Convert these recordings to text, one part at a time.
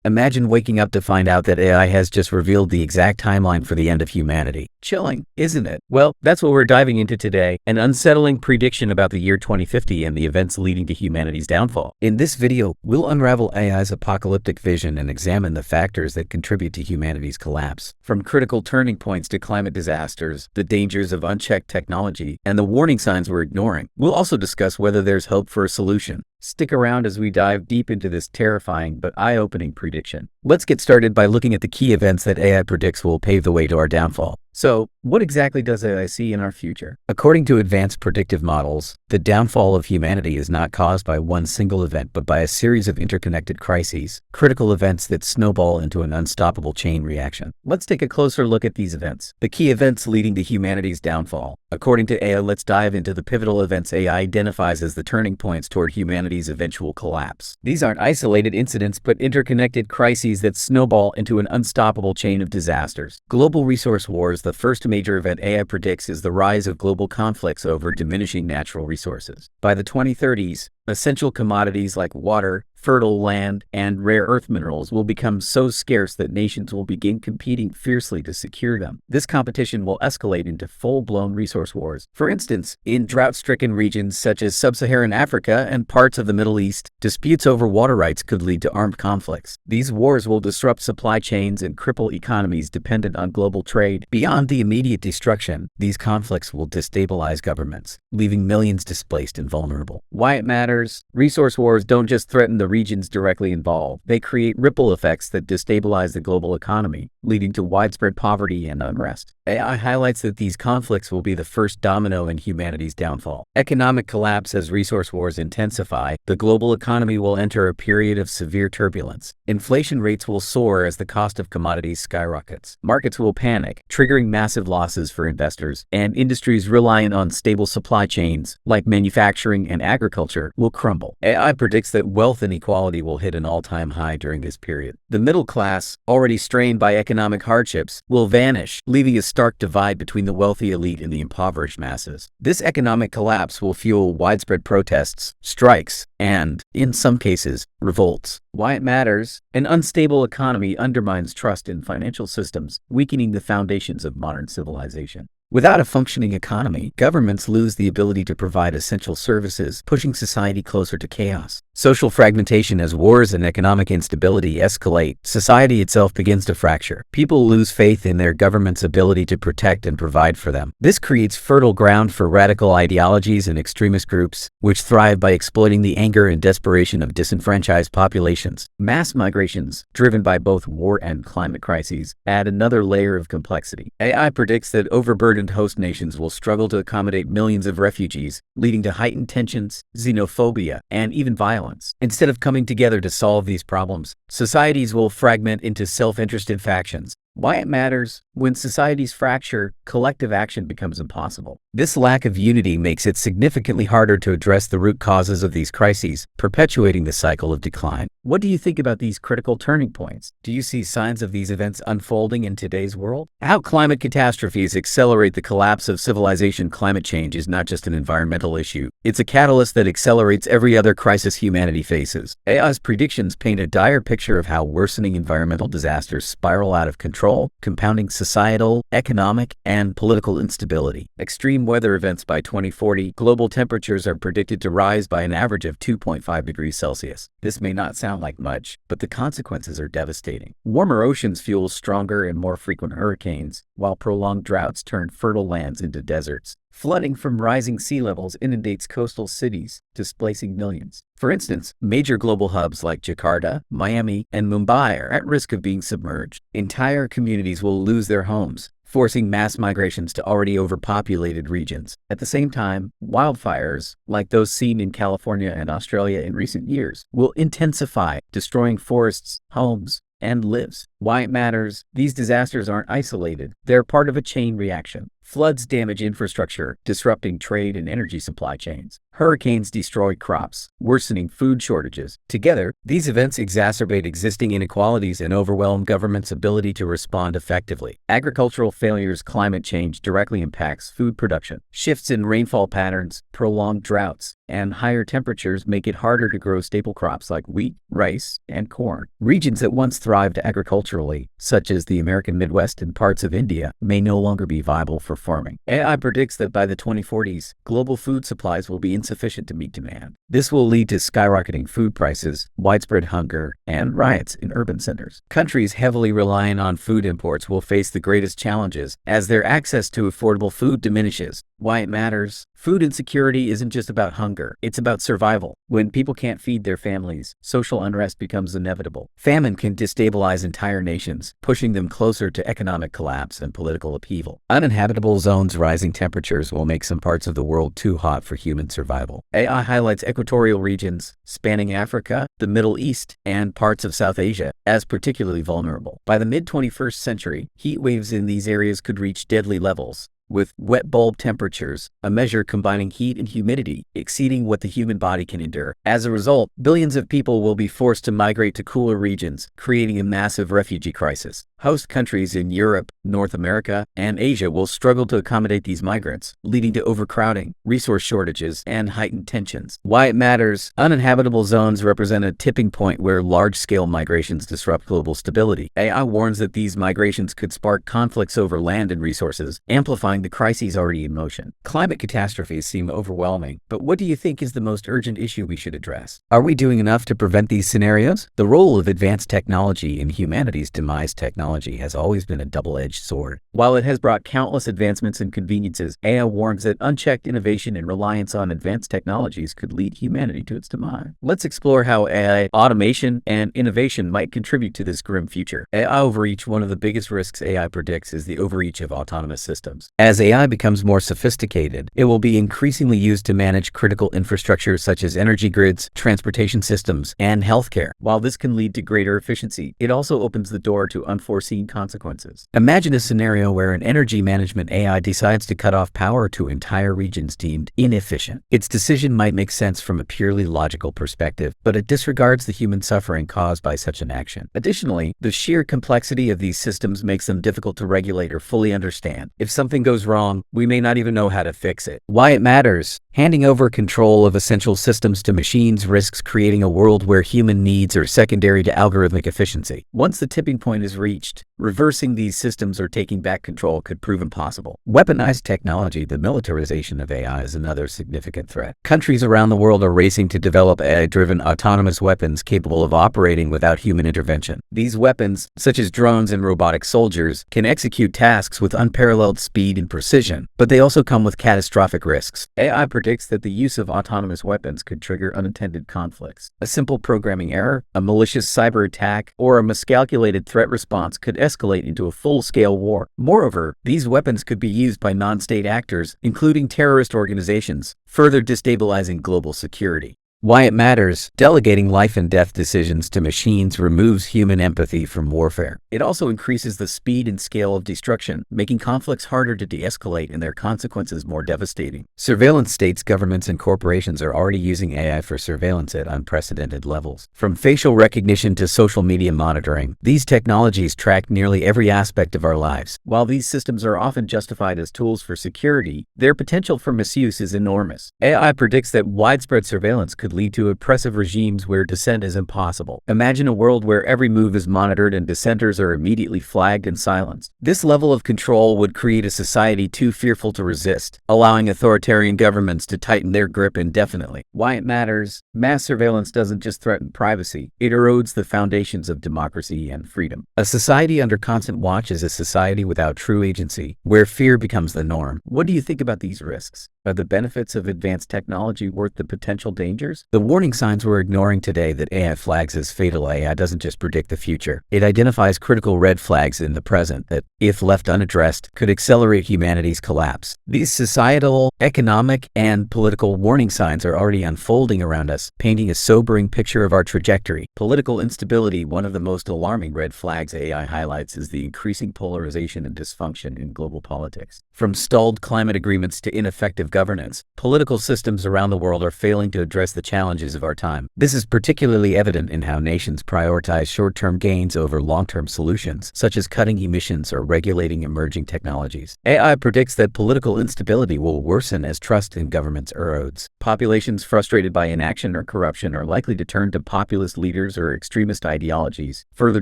Imagine waking up to find out that AI has just revealed the exact timeline for the end of humanity. Chilling, isn't it? Well, that's what we're diving into today, an unsettling prediction about the year 2050 and the events leading to humanity's downfall. In this video, we'll unravel AI's apocalyptic vision and examine the factors that contribute to humanity's collapse. From critical turning points to climate disasters, the dangers of unchecked technology, and the warning signs we're ignoring. We'll also discuss whether there's hope for a solution. Stick around as we dive deep into this terrifying but eye-opening prediction. Let's get started by looking at the key events that AI predicts will pave the way to our downfall. So, what exactly does AI see in our future? According to advanced predictive models, the downfall of humanity is not caused by one single event but by a series of interconnected crises, critical events that snowball into an unstoppable chain reaction. Let's take a closer look at these events. The key events leading to humanity's downfall. According to AI, let's dive into the pivotal events AI identifies as the turning points toward humanity's eventual collapse. These aren't isolated incidents but interconnected crises that snowball into an unstoppable chain of disasters. Global resource wars. The first major event AI predicts is the rise of global conflicts over diminishing natural resources. By the 2030s, essential commodities like water, fertile land, and rare earth minerals will become so scarce that nations will begin competing fiercely to secure them. This competition will escalate into full-blown resource wars. For instance, in drought-stricken regions such as sub-Saharan Africa and parts of the Middle East, disputes over water rights could lead to armed conflicts. These wars will disrupt supply chains and cripple economies dependent on global trade. Beyond the immediate destruction, these conflicts will destabilize governments, leaving millions displaced and vulnerable. Why it matters? Resource wars don't just threaten the regions directly involved. They create ripple effects that destabilize the global economy, leading to widespread poverty and unrest. AI highlights that these conflicts will be the first domino in humanity's downfall. Economic collapse. As resource wars intensify, the global economy will enter a period of severe turbulence. Inflation rates will soar as the cost of commodities skyrockets. Markets will panic, triggering massive losses for investors, and industries reliant on stable supply chains, like manufacturing and agriculture, will crumble. AI predicts that wealth inequality will hit an all-time high during this period. The middle class, already strained by economic hardships, will vanish, leaving a stark divide between the wealthy elite and the impoverished masses. This economic collapse will fuel widespread protests, strikes, and, in some cases, revolts. Why it matters? An unstable economy undermines trust in financial systems, weakening the foundations of modern civilization. Without a functioning economy, governments lose the ability to provide essential services, pushing society closer to chaos. Social fragmentation. As wars and economic instability escalate, society itself begins to fracture. People lose faith in their government's ability to protect and provide for them. This creates fertile ground for radical ideologies and extremist groups, which thrive by exploiting the anger and desperation of disenfranchised populations. Mass migrations, driven by both war and climate crises, add another layer of complexity. AI predicts that overburdened host nations will struggle to accommodate millions of refugees, leading to heightened tensions, xenophobia, and even violence. Instead of coming together to solve these problems, societies will fragment into self-interested factions. Why it matters? When societies fracture, collective action becomes impossible. This lack of unity makes it significantly harder to address the root causes of these crises, perpetuating the cycle of decline. What do you think about these critical turning points? Do you see signs of these events unfolding in today's world? How climate catastrophes accelerate the collapse of civilization. Climate change is not just an environmental issue. It's a catalyst that accelerates every other crisis humanity faces. AI's predictions paint a dire picture of how worsening environmental disasters spiral out of control, compounding societal, economic, and political instability. Extreme weather events. By 2040, global temperatures are predicted to rise by an average of 2.5 degrees Celsius. This may not sound like much, but the consequences are devastating. Warmer oceans fuel stronger and more frequent hurricanes, while prolonged droughts turn fertile lands into deserts. Flooding from rising sea levels inundates coastal cities, displacing millions. For instance, major global hubs like Jakarta, Miami, and Mumbai are at risk of being submerged. Entire communities will lose their homes, forcing mass migrations to already overpopulated regions. At the same time, wildfires, like those seen in California and Australia in recent years, will intensify, destroying forests, homes, and lives. Why it matters? These disasters aren't isolated. They're part of a chain reaction. Floods damage infrastructure, disrupting trade and energy supply chains. Hurricanes destroy crops, worsening food shortages. Together, these events exacerbate existing inequalities and overwhelm governments' ability to respond effectively. Agricultural failures, climate change directly impacts food production. Shifts in rainfall patterns, prolonged droughts, and higher temperatures make it harder to grow staple crops like wheat, rice, and corn. Regions that once thrived agriculturally, such as the American Midwest and parts of India, may no longer be viable for farming. AI predicts that by the 2040s, global food supplies will be insufficient to meet demand. This will lead to skyrocketing food prices, widespread hunger, and riots in urban centers. Countries heavily reliant on food imports will face the greatest challenges as their access to affordable food diminishes. Why it matters? Food insecurity isn't just about hunger, it's about survival. When people can't feed their families, social unrest becomes inevitable. Famine can destabilize entire nations, pushing them closer to economic collapse and political upheaval. Uninhabitable zones, rising temperatures will make some parts of the world too hot for human survival. AI highlights equatorial regions, spanning Africa, the Middle East, and parts of South Asia, as particularly vulnerable. By the mid-21st century, heat waves in these areas could reach deadly levels, with wet bulb temperatures, a measure combining heat and humidity, exceeding what the human body can endure. As a result, billions of people will be forced to migrate to cooler regions, creating a massive refugee crisis. Host countries in Europe, North America, and Asia will struggle to accommodate these migrants, leading to overcrowding, resource shortages, and heightened tensions. Why it matters? Uninhabitable zones represent a tipping point where large-scale migrations disrupt global stability. AI warns that these migrations could spark conflicts over land and resources, amplifying the crises already in motion. Climate catastrophes seem overwhelming, but what do you think is the most urgent issue we should address? Are we doing enough to prevent these scenarios? The role of advanced technology in humanity's demise technology has always been a double-edged sword. While it has brought countless advancements and conveniences, AI warns that unchecked innovation and reliance on advanced technologies could lead humanity to its demise. Let's explore how AI, automation, and innovation might contribute to this grim future. AI overreach. One of the biggest risks AI predicts is the overreach of autonomous systems. As AI becomes more sophisticated, it will be increasingly used to manage critical infrastructure such as energy grids, transportation systems, and healthcare. While this can lead to greater efficiency, it also opens the door to unforeseen consequences. Imagine a scenario where an energy management AI decides to cut off power to entire regions deemed inefficient. Its decision might make sense from a purely logical perspective, but it disregards the human suffering caused by such an action. Additionally, the sheer complexity of these systems makes them difficult to regulate or fully understand. If something goes wrong, we may not even know how to fix it. Why it matters? Handing over control of essential systems to machines risks creating a world where human needs are secondary to algorithmic efficiency. Once the tipping point is reached, reversing these systems or taking back control could prove impossible. Weaponized technology. The militarization of AI is another significant threat. Countries around the world are racing to develop AI-driven autonomous weapons capable of operating without human intervention. These weapons, such as drones and robotic soldiers, can execute tasks with unparalleled speed and precision, but they also come with catastrophic risks. AI predicts that the use of autonomous weapons could trigger unintended conflicts. A simple programming error, a malicious cyber attack, or a miscalculated threat response could escalate into a full-scale war. Moreover, these weapons could be used by non-state actors, including terrorist organizations, further destabilizing global security. Why it matters? Delegating life and death decisions to machines removes human empathy from warfare. It also increases the speed and scale of destruction, making conflicts harder to de-escalate and their consequences more devastating. Surveillance. States, governments, and corporations are already using AI for surveillance at unprecedented levels. From facial recognition to social media monitoring, these technologies track nearly every aspect of our lives. While these systems are often justified as tools for security, their potential for misuse is enormous. AI predicts that widespread surveillance could lead to oppressive regimes where dissent is impossible. Imagine a world where every move is monitored and dissenters are immediately flagged and silenced. This level of control would create a society too fearful to resist, allowing authoritarian governments to tighten their grip indefinitely. Why it matters? Mass surveillance doesn't just threaten privacy, it erodes the foundations of democracy and freedom. A society under constant watch is a society without true agency, where fear becomes the norm. What do you think about these risks? Are the benefits of advanced technology worth the potential dangers? The warning signs we're ignoring today that AI flags as fatal. AI doesn't just predict the future. It identifies critical red flags in the present that, if left unaddressed, could accelerate humanity's collapse. These societal, economic, and political warning signs are already unfolding around us, painting a sobering picture of our trajectory. Political instability. One of the most alarming red flags AI highlights is the increasing polarization and dysfunction in global politics. From stalled climate agreements to ineffective governance, political systems around the world are failing to address the challenges of our time. This is particularly evident in how nations prioritize short-term gains over long-term solutions, such as cutting emissions or regulating emerging technologies. AI predicts that political instability will worsen as trust in governments erodes. Populations frustrated by inaction or corruption are likely to turn to populist leaders or extremist ideologies, further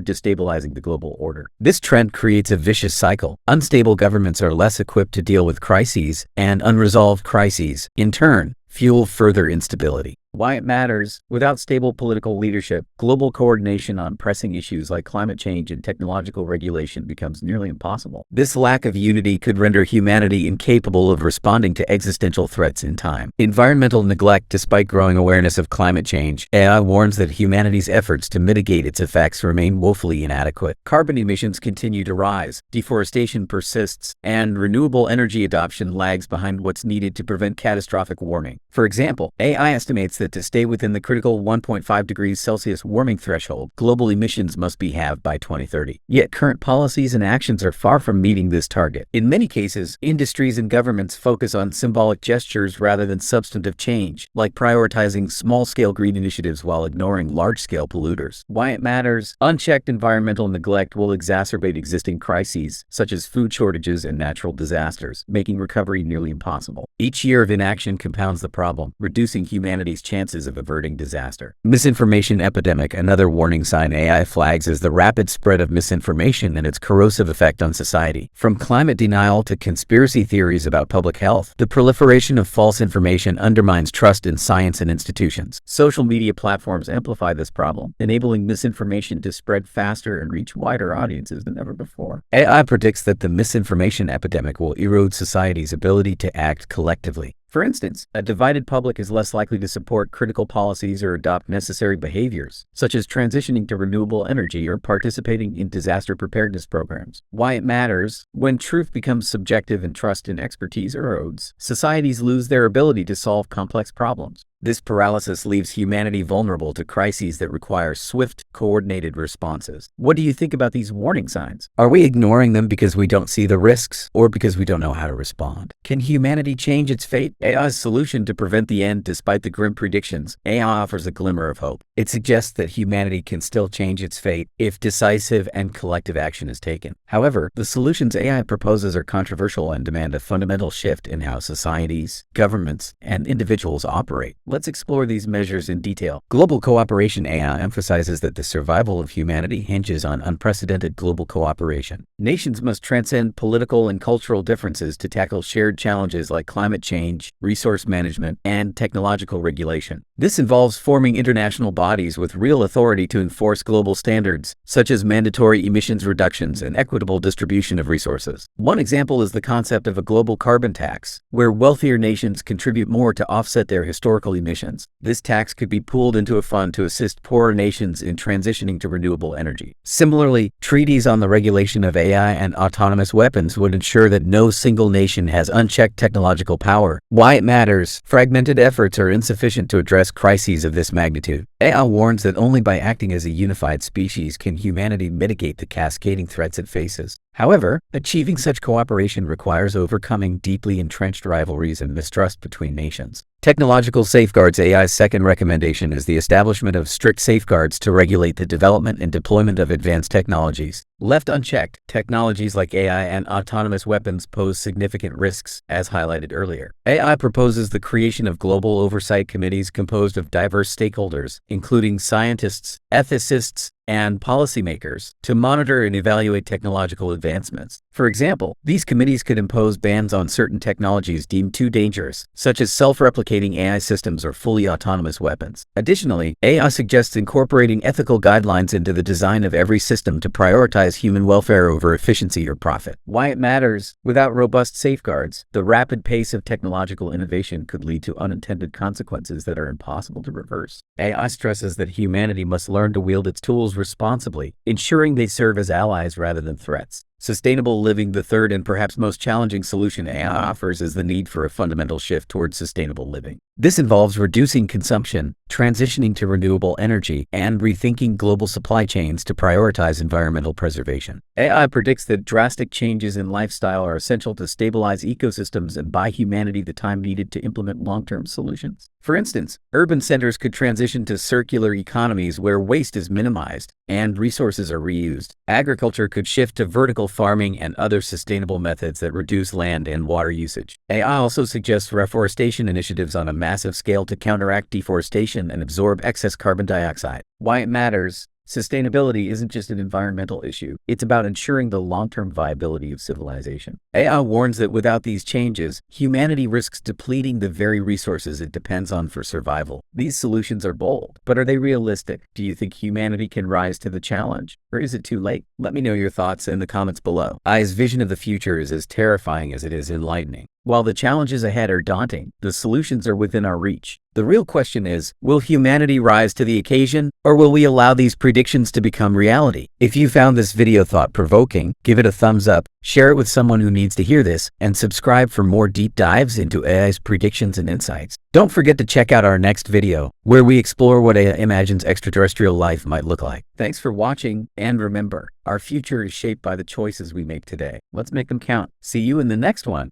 destabilizing the global order. This trend creates a vicious cycle. Unstable governments are less equipped to deal with crises, and unresolved crises, in turn, fuel further instability. Why it matters. Without stable political leadership, global coordination on pressing issues like climate change and technological regulation becomes nearly impossible. This lack of unity could render humanity incapable of responding to existential threats in time. Environmental neglect. Despite growing awareness of climate change, AI warns that humanity's efforts to mitigate its effects remain woefully inadequate. Carbon emissions continue to rise, deforestation persists, and renewable energy adoption lags behind what's needed to prevent catastrophic warming. For example, AI estimates that to stay within the critical 1.5 degrees Celsius warming threshold, global emissions must be halved by 2030. Yet current policies and actions are far from meeting this target. In many cases, industries and governments focus on symbolic gestures rather than substantive change, like prioritizing small-scale green initiatives while ignoring large-scale polluters. Why it matters. Unchecked environmental neglect will exacerbate existing crises, such as food shortages and natural disasters, making recovery nearly impossible. Each year of inaction compounds the problem, reducing humanity's chances of averting disaster. Misinformation epidemic. Another warning sign AI flags is the rapid spread of misinformation and its corrosive effect on society. From climate denial to conspiracy theories about public health, the proliferation of false information undermines trust in science and institutions. Social media platforms amplify this problem, enabling misinformation to spread faster and reach wider audiences than ever before. AI predicts that the misinformation epidemic will erode society's ability to act collectively. For instance, a divided public is less likely to support critical policies or adopt necessary behaviors, such as transitioning to renewable energy or participating in disaster preparedness programs. Why it matters. When truth becomes subjective and trust in expertise erodes, societies lose their ability to solve complex problems. This paralysis leaves humanity vulnerable to crises that require swift, coordinated responses. What do you think about these warning signs? Are we ignoring them because we don't see the risks, or because we don't know how to respond? Can humanity change its fate? AI's solution to prevent the end. Despite the grim predictions, AI offers a glimmer of hope. It suggests that humanity can still change its fate if decisive and collective action is taken. However, the solutions AI proposes are controversial and demand a fundamental shift in how societies, governments, and individuals operate. Let's explore these measures in detail. Global cooperation. AI emphasizes that the survival of humanity hinges on unprecedented global cooperation. Nations must transcend political and cultural differences to tackle shared challenges like climate change, resource management, and technological regulation. This involves forming international bodies with real authority to enforce global standards, such as mandatory emissions reductions and equitable distribution of resources. One example is the concept of a global carbon tax, where wealthier nations contribute more to offset their historical emissions. This tax could be pooled into a fund to assist poorer nations in transitioning to renewable energy. Similarly, treaties on the regulation of AI and autonomous weapons would ensure that no single nation has unchecked technological power. Why it matters. Fragmented efforts are insufficient to address crises of this magnitude. AI warns that only by acting as a unified species can humanity mitigate the cascading threats it faces. However, achieving such cooperation requires overcoming deeply entrenched rivalries and mistrust between nations. Technological safeguards. AI's second recommendation is the establishment of strict safeguards to regulate the development and deployment of advanced technologies. Left unchecked, technologies like AI and autonomous weapons pose significant risks, as highlighted earlier. AI proposes the creation of global oversight committees composed of diverse stakeholders, including scientists, ethicists, and policymakers, to monitor and evaluate technological advancements. For example, these committees could impose bans on certain technologies deemed too dangerous, such as self-replicating AI systems or fully autonomous weapons. Additionally, AI suggests incorporating ethical guidelines into the design of every system to prioritize prioritize human welfare over efficiency or profit. Why it matters: without robust safeguards, the rapid pace of technological innovation could lead to unintended consequences that are impossible to reverse. AI stresses that humanity must learn to wield its tools responsibly, ensuring they serve as allies rather than threats. Sustainable living: the third and perhaps most challenging solution AI offers is the need for a fundamental shift towards sustainable living. This involves reducing consumption, transitioning to renewable energy, and rethinking global supply chains to prioritize environmental preservation. AI predicts that drastic changes in lifestyle are essential to stabilize ecosystems and buy humanity the time needed to implement long-term solutions. For instance, urban centers could transition to circular economies where waste is minimized and resources are reused. Agriculture could shift to vertical farming and other sustainable methods that reduce land and water usage. AI also suggests reforestation initiatives on a massive scale to counteract deforestation and absorb excess carbon dioxide. Why it matters: sustainability isn't just an environmental issue, it's about ensuring the long-term viability of civilization. AI warns that without these changes, humanity risks depleting the very resources it depends on for survival. These solutions are bold, but are they realistic? Do you think humanity can rise to the challenge? Or is it too late? Let me know your thoughts in the comments below. AI's vision of the future is as terrifying as it is enlightening. While the challenges ahead are daunting, the solutions are within our reach. The real question is, will humanity rise to the occasion, or will we allow these predictions to become reality? If you found this video thought-provoking, give it a thumbs up, share it with someone who needs to hear this, and subscribe for more deep dives into AI's predictions and insights. Don't forget to check out our next video, where we explore what AI imagines extraterrestrial life might look like. Thanks for watching, and remember, our future is shaped by the choices we make today. Let's make them count. See you in the next one.